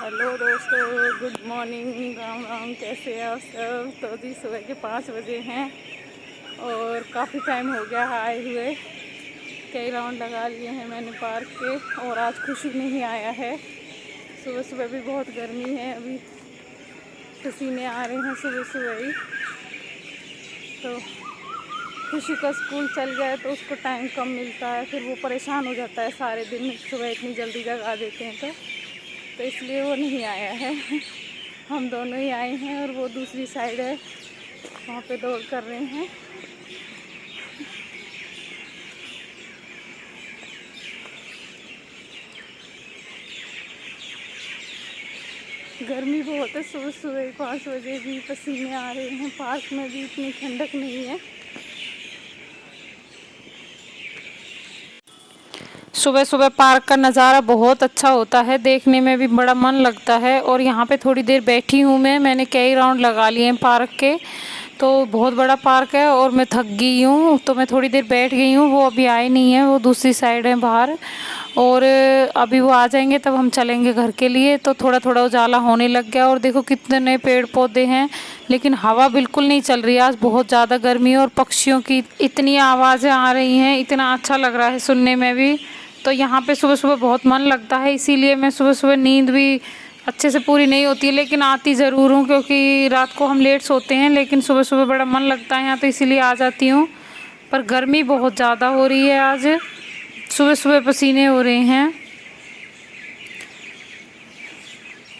Hello दोस्तों, good morning, Ram Ram. कैसे हैं आप सब? तो जी सुबह के 5 बजे हैं और काफ़ी टाइम हो गया है आए हुए। कई राउंड लगा लिए हैं मैंने पार्क के और आज खुशी नहीं आया है। सुबह सुबह भी बहुत गर्मी है, अभी पसीने आ रहे हैं सुबह सुबह ही। तो खुशी का स्कूल चल गया है तो उसको टाइम कम मिलता है, फिर वो परेशान हो जाता है सारे दिन। सुबह इतनी जल्दी जगा देते हैं तो इसलिए वो नहीं आया है। हम दोनों ही आए हैं और वो दूसरी साइड है, वहाँ पे दौड़ कर रहे हैं। गर्मी बहुत है, सुबह सुबह 5 बजे भी पसीने आ रहे हैं। पार्क में भी इतनी ठंडक नहीं है। सुबह सुबह पार्क का नज़ारा बहुत अच्छा होता है, देखने में भी बड़ा मन लगता है। और यहाँ पे थोड़ी देर बैठी हूँ मैंने कई राउंड लगा लिए हैं पार्क के। तो बहुत बड़ा पार्क है और मैं थक गई हूँ तो मैं थोड़ी देर बैठ गई हूँ। वो अभी आए नहीं है, वो दूसरी साइड है बाहर। और अभी वो आ जाएंगे तब हम चलेंगे घर के लिए। तो थोड़ा थोड़ा उजाला होने लग गया और देखो कितने नए पेड़ पौधे हैं, लेकिन हवा बिल्कुल नहीं चल रही है। आज बहुत ज़्यादा गर्मी है और पक्षियों की इतनी आवाज़ें आ रही हैं, इतना अच्छा लग रहा है सुनने में भी। तो यहाँ पे सुबह सुबह बहुत मन लगता है, इसीलिए मैं सुबह सुबह नींद भी अच्छे से पूरी नहीं होती है, लेकिन आती ज़रूर हूँ क्योंकि रात को हम लेट सोते हैं। लेकिन सुबह सुबह बड़ा मन लगता है यहाँ, तो इसीलिए आ जाती हूँ। पर गर्मी बहुत ज़्यादा हो रही है आज, सुबह सुबह पसीने हो रहे हैं।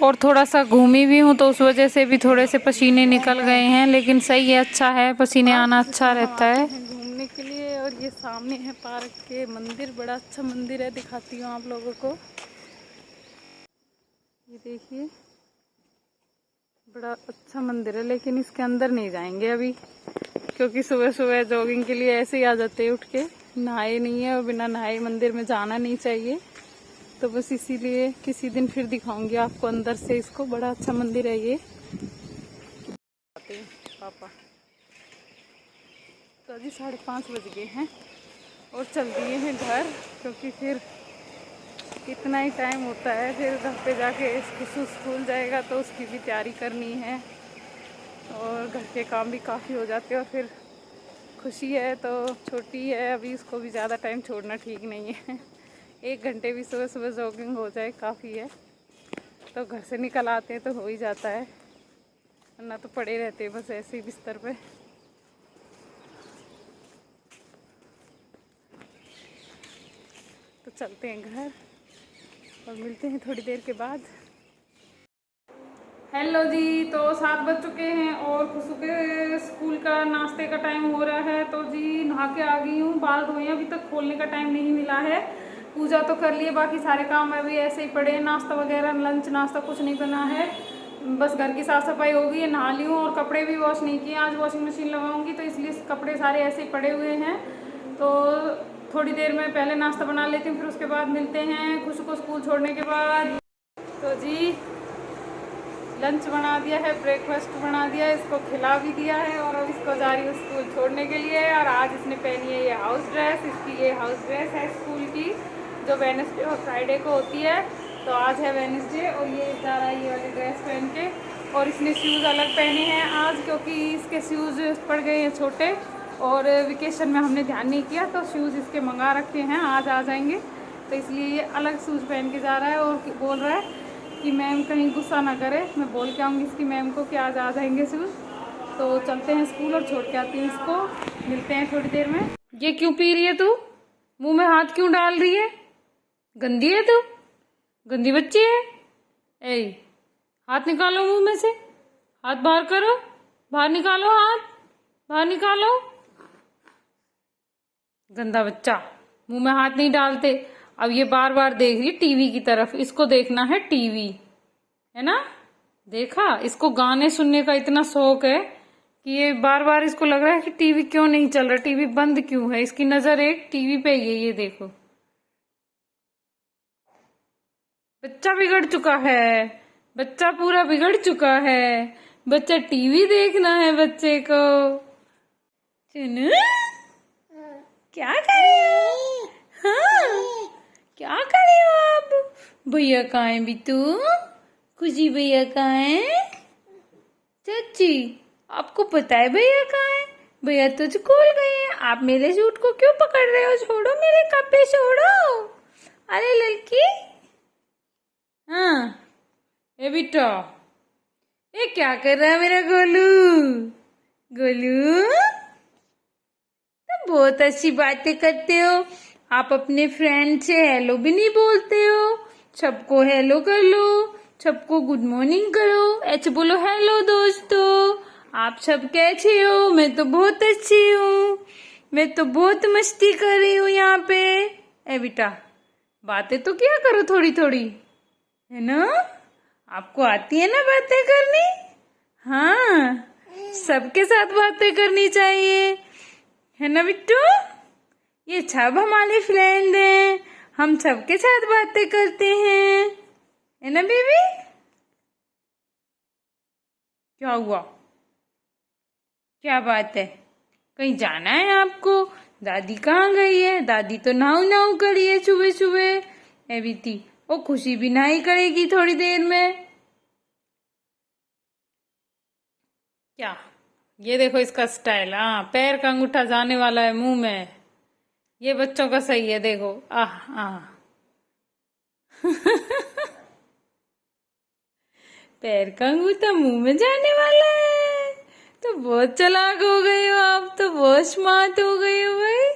और थोड़ा सा घूमी भी हूँ तो उस वजह से भी थोड़े से पसीने निकल गए हैं, लेकिन सही है, अच्छा है, पसीने आना अच्छा रहता है। घूमने के लिए। और ये सामने है पार्क के मंदिर, बड़ा अच्छा मंदिर है, दिखाती हूँ आप लोगों को। ये देखिए बड़ा अच्छा मंदिर है, लेकिन इसके अंदर नहीं जाएंगे अभी, क्योंकि सुबह सुबह जॉगिंग के लिए ऐसे ही आ जाते हैं उठ के। नहाए नहीं है और बिना नहाए मंदिर में जाना नहीं चाहिए। तो बस इसीलिए किसी दिन फिर दिखाऊंगी आपको अंदर से इसको। बड़ा अच्छा मंदिर है ये। आते हैं पापा। तो अभी 5:30 बज गए हैं और चल दिए हैं घर, क्योंकि फिर कितना ही टाइम होता है, फिर घर पे जाके इसको स्कूल जाएगा तो उसकी भी तैयारी करनी है और घर के काम भी काफ़ी हो जाते हैं। और फिर खुशी है तो छोटी है अभी, उसको भी ज़्यादा टाइम छोड़ना ठीक नहीं है। 1 घंटे भी सुबह सुबह जॉगिंग हो जाए काफ़ी है। तो घर से निकल आते हैं तो हो ही जाता है, वरना तो पड़े रहते हैं बस ऐसे ही बिस्तर पे। तो चलते हैं घर और मिलते हैं थोड़ी देर के बाद। हेलो जी, तो 7 बज चुके हैं और खुशू के स्कूल का नाश्ते का टाइम हो रहा है। तो जी नहा के आ गई हूँ, बाल धोए, अभी तक खोलने का टाइम नहीं मिला है। पूजा तो कर लिए, बाकी सारे काम अभी ऐसे ही पड़े हैं। नाश्ता वगैरह लंच नाश्ता कुछ नहीं बना है, बस घर की साफ़ सफाई हो गई है, नहा ली हूँ। और कपड़े भी वॉश नहीं किए, आज वॉशिंग मशीन लगाऊंगी तो इसलिए कपड़े सारे ऐसे ही पड़े हुए हैं। तो थोड़ी देर में पहले नाश्ता बना लेती हूँ, फिर उसके बाद मिलते हैं खुशू को स्कूल छोड़ने के बाद। तो जी लंच बना दिया है, ब्रेकफास्ट बना दिया है, इसको खिला भी दिया है और अब इसको जा रही हूँ स्कूल छोड़ने के लिए। और आज इसने पहनी है ये हाउस ड्रेस, इसकी ये हाउस ड्रेस है स्कूल की, जो वेडनेसडे और फ्राइडे को होती है। तो आज है वेडनेसडे और ये जा रहा है ये वाली ड्रेस पहन के। और इसने शूज़ अलग पहने हैं आज, क्योंकि इसके शूज़ पड़ गए हैं छोटे और वेकेशन में हमने ध्यान नहीं किया, तो शूज़ इसके मंगा रखे हैं, आज आ जाएंगे। तो इसलिए ये अलग शूज़ पहन के जा रहा है और बोल रहा है कि मैम कहीं गुस्सा ना करे। मैं बोल के आऊँगी इसकी मैम को कि आज आ जाएंगे शूज़। तो चलते हैं स्कूल और छोड़ के आती हूँ इसको, मिलते हैं थोड़ी देर में। ये क्यों पी रही है तू? मुंह में हाथ क्यों डाल रही है? गंदी है तू, गंदी बच्ची है। ए हाथ निकालो मुंह में से, हाथ बाहर करो, बाहर निकालो, हाथ बाहर निकालो। गंदा बच्चा, मुंह में हाथ नहीं डालते। अब ये बार बार देख रही है टीवी की तरफ, इसको देखना है टीवी, है ना? देखा, इसको गाने सुनने का इतना शौक है कि ये बार बार इसको लग रहा है कि टीवी क्यों नहीं चल रहा, टीवी बंद क्यों है। इसकी नजर एक टीवी पे ही है, ये देखो। बच्चा बिगड़ चुका है, बच्चा पूरा बिगड़ चुका है। बच्चा टीवी देखना है बच्चे को। चुनू क्या कर रही हो? हाँ क्या कर रही हो आप? भैया कहाँ है भी तू? खुशी भैया कहाँ है? चाची, आपको पता है भैया कहाँ है? भैया तो स्कूल गए हैं। आप मेरे सूट को क्यों पकड़ रहे हो? छोड़ो मेरे कपड़े, छोड़ो। अरे लड़की। हाँ। ए बेटा, ये क्या कर रहा है मेरा गोलू? गोलू, तुम बहुत अच्छी बातें करते हो। आप अपने फ्रेंड से हेलो भी नहीं बोलते हो। सबको हेलो कर लो, सबको गुड मॉर्निंग करो, ऐसे बोलो हेलो दोस्तों, आप सब कैसे हो? मैं तो बहुत अच्छी हूँ, मैं तो बहुत मस्ती कर रही हूँ यहाँ पे। ए बेटा, बातें तो क्या करो थोड़ी थोड़ी, है ना? आपको आती है ना बातें करनी? हाँ, सबके साथ बातें करनी चाहिए, है ना बिट्टू? ये सब हमारे फ्रेंड हैं, हम सबके साथ बातें करते हैं, है ना बेबी? क्या हुआ? क्या बात है? कहीं जाना है आपको? दादी कहाँ गई है? दादी तो नाऊ नाऊ करी है सुबह सुबह। ए बीती, वो खुशी भी नहाई करेगी थोड़ी देर में। क्या? ये देखो इसका स्टाइल। हाँ, पैर का अंगूठा जाने वाला है मुंह में। ये बच्चों का सही है, देखो। आह आह। पैर का अंगूठा मुंह में जाने वाला है, तो बहुत चालाक हो गए हो आप, तो बहुत स्मार्ट हो गए हो भाई।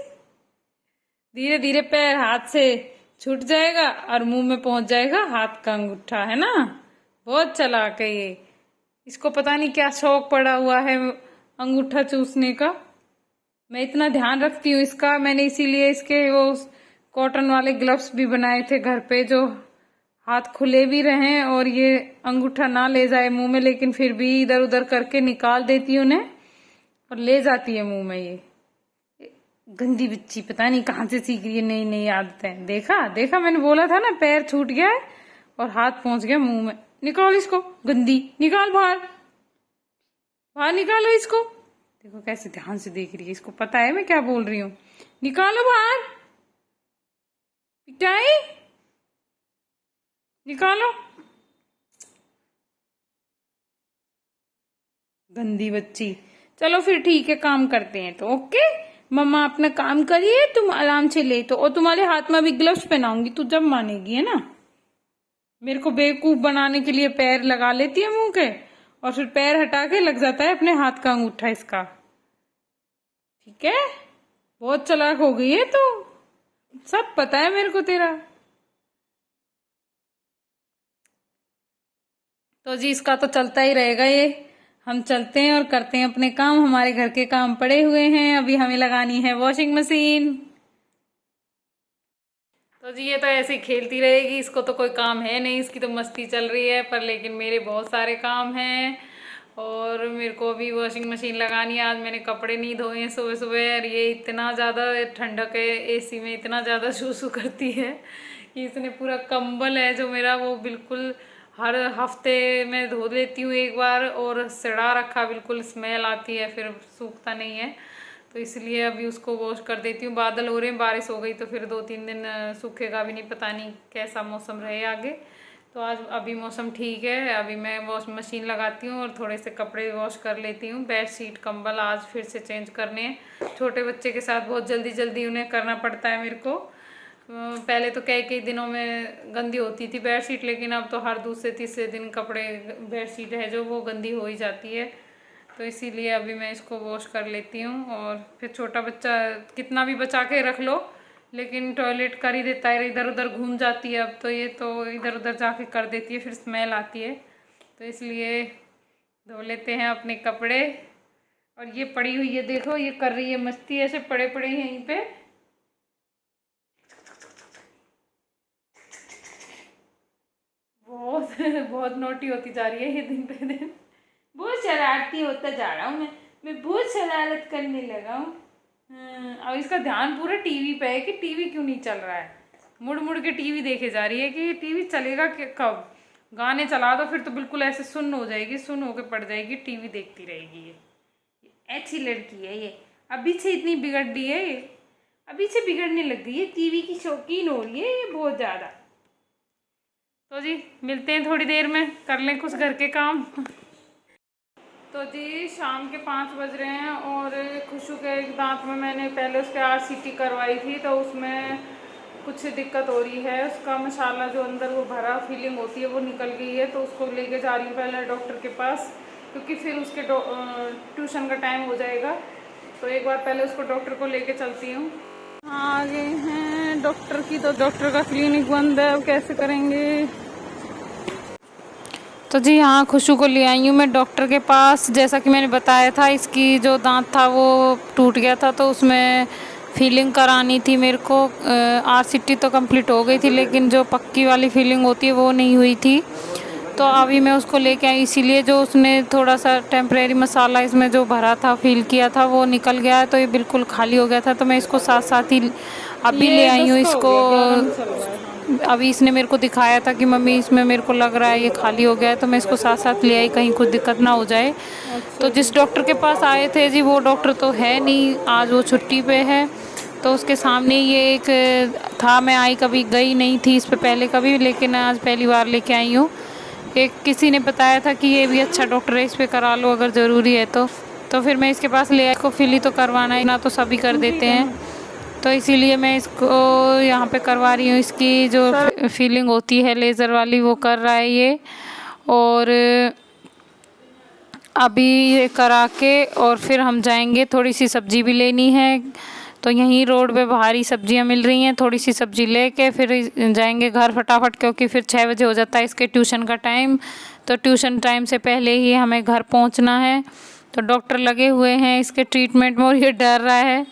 धीरे धीरे पैर हाथ से छूट जाएगा और मुंह में पहुंच जाएगा हाथ का अंगूठा, है ना? बहुत चालाक है ये। इसको पता नहीं क्या शौक पड़ा हुआ है अंगूठा चूसने का। मैं इतना ध्यान रखती हूँ इसका, मैंने इसीलिए इसके वो कॉटन वाले ग्लव्स भी बनाए थे घर पे, जो हाथ खुले भी रहें और ये अंगूठा ना ले जाए मुंह में, लेकिन फिर भी इधर उधर करके निकाल देती हूँ उन्हें और ले जाती है मुंह में। ये गंदी बच्ची पता नहीं कहाँ से सीख रही है नई नई आदतें। देखा देखा, मैंने बोला था ना, पैर छूट गया है और हाथ पहुंच गया मुंह में। निकाल इसको, गंदी, निकाल बाहर, बाहर निकालो इसको। देखो कैसे ध्यान से देख रही है, इसको पता है मैं क्या बोल रही हूँ। निकालो बाहर, पिटाई, निकालो। गंदी बच्ची। चलो फिर ठीक है, काम करते हैं तो। ओके, मम्मा अपना काम करिए, तुम आराम से ले तो, और तुम्हारे हाथ में भी ग्लव्स पहनाऊंगी, तू जब मानेगी, है ना? मेरे को बेवकूफ बनाने के लिए पैर लगा लेती है मुंह के, और फिर पैर हटा के लग जाता है अपने हाथ का अंगूठा इसका। ठीक है, बहुत चालाक हो गई है तू, सब पता है मेरे को तेरा। तो जी इसका तो चलता ही रहेगा ये। हम चलते हैं और करते हैं अपने काम, हमारे घर के काम पड़े हुए हैं, अभी हमें लगानी है वॉशिंग मशीन। तो जी ये तो ऐसे ही खेलती रहेगी, इसको तो कोई काम है नहीं, इसकी तो मस्ती चल रही है, पर लेकिन मेरे बहुत सारे काम हैं और मेरे को अभी वॉशिंग मशीन लगानी है। आज मैंने कपड़े नहीं धोए हैं सुबह सुबह, और ये इतना ज़्यादा ठंडक है, एसी में इतना ज़्यादा शू करती है कि इसने पूरा कंबल है जो मेरा, वो बिल्कुल हर हफ्ते में धो लेती हूँ एक बार, और सड़ा रखा, बिल्कुल स्मेल आती है, फिर सूखता नहीं है, तो इसलिए अभी उसको वॉश कर देती हूँ। बादल हो रहे हैं, बारिश हो गई तो फिर 2-3 दिन सूखेगा भी नहीं, पता नहीं कैसा मौसम रहे आगे। तो आज अभी मौसम ठीक है, अभी मैं वॉश मशीन लगाती हूँ और थोड़े से कपड़े वॉश कर लेती हूँ। बेड शीट कंबल आज फिर से चेंज करने हैं, छोटे बच्चे के साथ बहुत जल्दी जल्दी उन्हें करना पड़ता है मेरे को। पहले तो कई दिनों में गंदी होती थी बेडशीट, लेकिन अब तो हर दूसरे तीसरे दिन कपड़े बेडशीट है जो वो गंदी हो ही जाती है, तो इसीलिए अभी मैं इसको वॉश कर लेती हूँ। और फिर छोटा बच्चा कितना भी बचा के रख लो, लेकिन टॉयलेट कर ही देता है, इधर उधर घूम जाती है, अब तो ये तो इधर उधर जाके कर देती है, फिर स्मेल आती है, तो इसलिए धो लेते हैं अपने कपड़े। और ये पड़ी हुई है, देखो ये कर रही है मस्ती, ऐसे पड़े पड़े यहीं पे। बहुत बहुत नोटी होती जा रही है ये दिन पे दिन, बहुत शरारती होता जा रहा हूँ मैं बहुत शरारत करने लगा हूँ। अब इसका ध्यान पूरा टीवी पे है कि टीवी क्यों नहीं चल रहा है, मुड़ मुड़ के टीवी देखे जा रही है कि टीवी चलेगा कि कब। गाने चला दो फिर तो बिल्कुल ऐसे सुन्न हो जाएगी, सुन्न होके पड़ जाएगी, टीवी देखती रहेगी। ये ऐसी लड़की है ये, अभी से इतनी बिगड़ रही है ये, अभी से बिगड़ने लग गई है, टीवी की शौकीन हो रही है ये बहुत ज़्यादा। तो जी मिलते हैं थोड़ी देर में, कर लें कुछ घर के काम। तो जी शाम के 5 बज रहे हैं और खुशू के एक दांत में मैंने पहले उसके RCT करवाई थी, तो उसमें कुछ दिक्कत हो रही है। उसका मसाला जो अंदर वो भरा फीलिंग होती है वो निकल गई है, तो उसको लेके जा रही हूँ पहले डॉक्टर के पास, क्योंकि फिर उसके ट्यूशन का टाइम हो जाएगा। तो एक बार पहले उसको डॉक्टर को लेके चलती हूँ। आ गए हैं डॉक्टर की, तो डॉक्टर का क्लिनिक बंद है, अब कैसे करेंगे। तो जी हाँ, खुशू को ले आई हूँ मैं डॉक्टर के पास। जैसा कि मैंने बताया था, इसकी जो दांत था वो टूट गया था, तो उसमें फीलिंग करानी थी मेरे को। RCT तो कंप्लीट हो गई थी, लेकिन जो पक्की वाली फीलिंग होती है वो नहीं हुई थी। तो अभी मैं उसको लेके आई, इसीलिए जो उसने थोड़ा सा टेम्परेरी मसाला इसमें जो भरा था, फील किया था, वो निकल गया है। तो ये बिल्कुल खाली हो गया था, तो मैं इसको साथ साथ ही अभी ले आई हूँ इसको। अभी इसने मेरे को दिखाया था कि मम्मी इसमें मेरे को लग रहा है ये खाली हो गया है, तो मैं इसको साथ साथ ले आई, कहीं कुछ दिक्कत ना हो जाए। तो जिस डॉक्टर के पास आए थे जी, वो डॉक्टर तो है नहीं, आज वो छुट्टी पे है। तो उसके सामने ये एक था, मैं आई कभी गई नहीं थी इस पे पहले कभी, लेकिन आज पहली बार लेके आई हूँ। एक किसी ने बताया था कि ये भी अच्छा डॉक्टर है, इस पे करा लो अगर ज़रूरी है तो फिर मैं इसके पास ले आई। को फिल ही तो करवाना है ना, तो सभी कर देते हैं, तो इसीलिए मैं इसको यहाँ पे करवा रही हूँ। इसकी जो फीलिंग होती है लेज़र वाली वो कर रहा है ये, और अभी ये करा के और फिर हम जाएंगे। थोड़ी सी सब्जी भी लेनी है, तो यहीं रोड पे भारी सब्जियां मिल रही हैं, थोड़ी सी सब्जी लेके फिर जाएंगे घर फटाफट, क्योंकि फिर 6 बजे हो जाता है इसके ट्यूशन का टाइम। तो ट्यूशन टाइम से पहले ही हमें घर पहुंचना है। तो डॉक्टर लगे हुए हैं इसके ट्रीटमेंट में, और ये डर रहा है।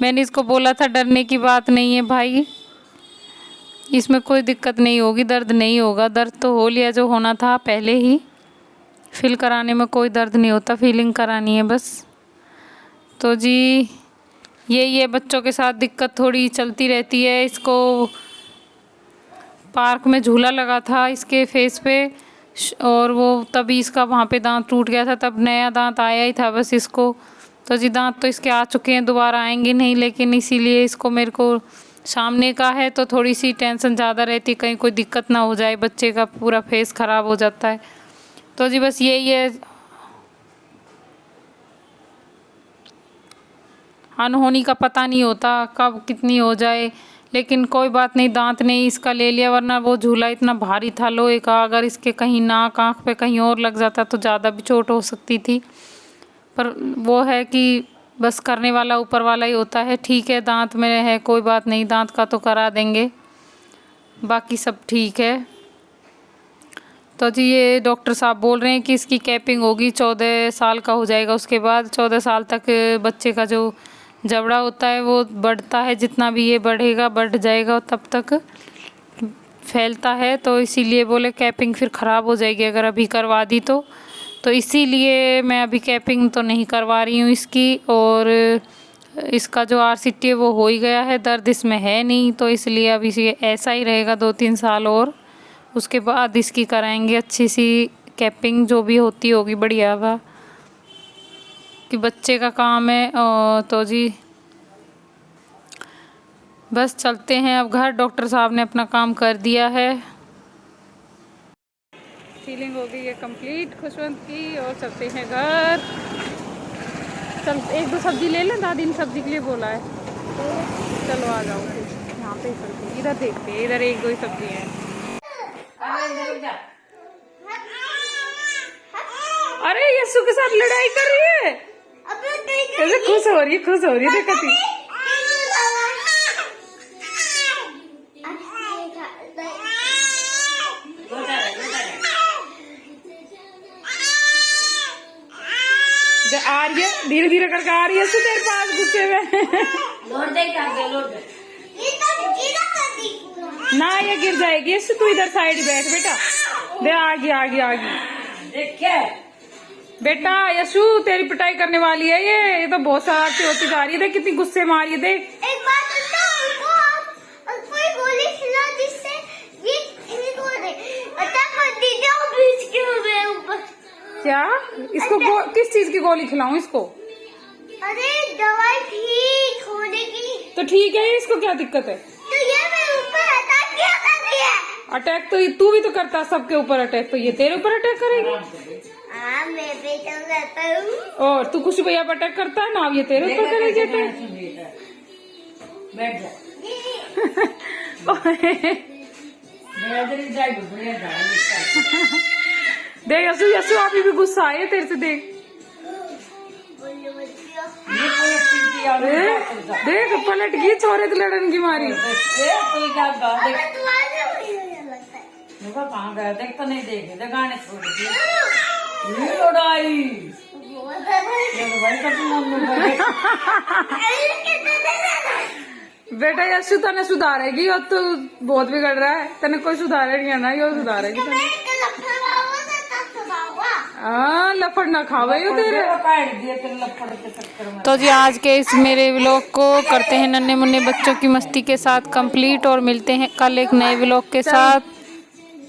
मैंने इसको बोला था डरने की बात नहीं है भाई, इसमें कोई दिक्कत नहीं होगी, दर्द नहीं होगा। दर्द तो हो लिया जो होना था पहले ही, फिल कराने में कोई दर्द नहीं होता, फीलिंग करानी है बस। तो जी ये बच्चों के साथ दिक्कत थोड़ी चलती रहती है। इसको पार्क में झूला लगा था इसके फेस पे, और वो तभी इसका वहाँ पे दांत टूट गया था, तब नया दांत आया ही था बस इसको। तो जी दांत तो इसके आ चुके हैं, दोबारा आएंगे नहीं, लेकिन इसीलिए इसको मेरे को सामने का है तो थोड़ी सी टेंशन ज़्यादा रहती, कहीं कोई दिक्कत ना हो जाए, बच्चे का पूरा फेस ख़राब हो जाता है। तो जी बस यही है, अनहोनी का पता नहीं होता कब कितनी हो जाए, लेकिन कोई बात नहीं, दांत नहीं इसका ले लिया, वरना वो झूला इतना भारी था लोहे का, अगर इसके कहीं नाक आँख पे कहीं और लग जाता तो ज़्यादा भी चोट हो सकती थी। पर वो है कि बस करने वाला ऊपर वाला ही होता है। ठीक है, दांत में है कोई बात नहीं, दांत का तो करा देंगे, बाकी सब ठीक है। तो जी ये डॉक्टर साहब बोल रहे हैं कि इसकी कैपिंग होगी, 14 साल का हो जाएगा, उसके बाद 14 साल तक बच्चे का जो जबड़ा होता है वो बढ़ता है, जितना भी ये बढ़ेगा बढ़ जाएगा, तब तक फैलता है। तो इसीलिए बोले कैपिंग फिर ख़राब हो जाएगी अगर अभी करवा दी तो इसीलिए मैं अभी कैपिंग तो नहीं करवा रही हूँ इसकी। और इसका जो RCT है वो हो ही गया है, दर्द इसमें है नहीं, तो इसलिए अभी ये ऐसा ही रहेगा 2-3 साल, और उसके बाद इसकी कराएंगे अच्छी सी कैपिंग, जो भी होती होगी बढ़िया वा, कि बच्चे का काम है। तो जी बस चलते हैं अब घर, डॉक्टर साहब ने अपना काम कर दिया है। फीलिंग हो गई है कंप्लीट खुशवंत की, और चलते हैं घर। चल 1-2 सब्जी ले लें, दादी ने सब्जी के लिए बोला है, चलो आ जाओ यहाँ पे चलते हैं, इधर देखते हैं, इधर 1-2 ही सब्जी है। अरे यस्सु के साथ लड़ाई कर रही है, ऐसे खुश हो रही है देखती। आ रही है धीरे धीरे करके, आ रही है तेरे पास गुस्से में। ना ये गिर जाएगी, इससे तू इधर साइड बैठ बेटा, दे आगी बेटा। यशु तेरी पिटाई करने वाली है ये तो बहुत शरारती होती जा रही है, देख कितनी गुस्से में आ रही है, देख। एक बात उनको कोई गोली खिला जिससे ये इनको अटैक कर दीजिए और बीच के ऊपर। क्या इसको किस चीज की गोली खिलाऊं इसको? अरे दवाई ठीक होने की। तो ठीक है, इसको क्या दिक्कत है? तो ये मेरे ऊपर अटैक किया कर रही है। अटैक तो तू भी तो करता है सबके ऊपर अटैक, तो ये तेरे ऊपर अटैक करेगी। हाँ मैं भी तो करता हूँ। और तू खुशी भैया पर अटैक करता है ना, अब ये तेरे ऊपर करेगी अटैक। बैठ जा। देख यसु, यसु अभी भी गुस्सा है तेरे से। देख देख पलट गई छोरे तो लड़न की मारी। कहाँ गया देख तो नहीं देखे गाने छोड़ दिए लड़ाई भाई का बेटा यसु तने सुधारेगी, और तू बहुत बिगड़ रहा है, तने कोई सुधारेगी ना, यो सुधारेगी तने। हाँ लफड़ ना खावे यो तेरे। तो जी आज के इस मेरे व्लॉग को करते हैं नन्हे मुन्ने बच्चों की मस्ती के साथ कंप्लीट, और मिलते हैं कल एक नए व्लॉग के साथ।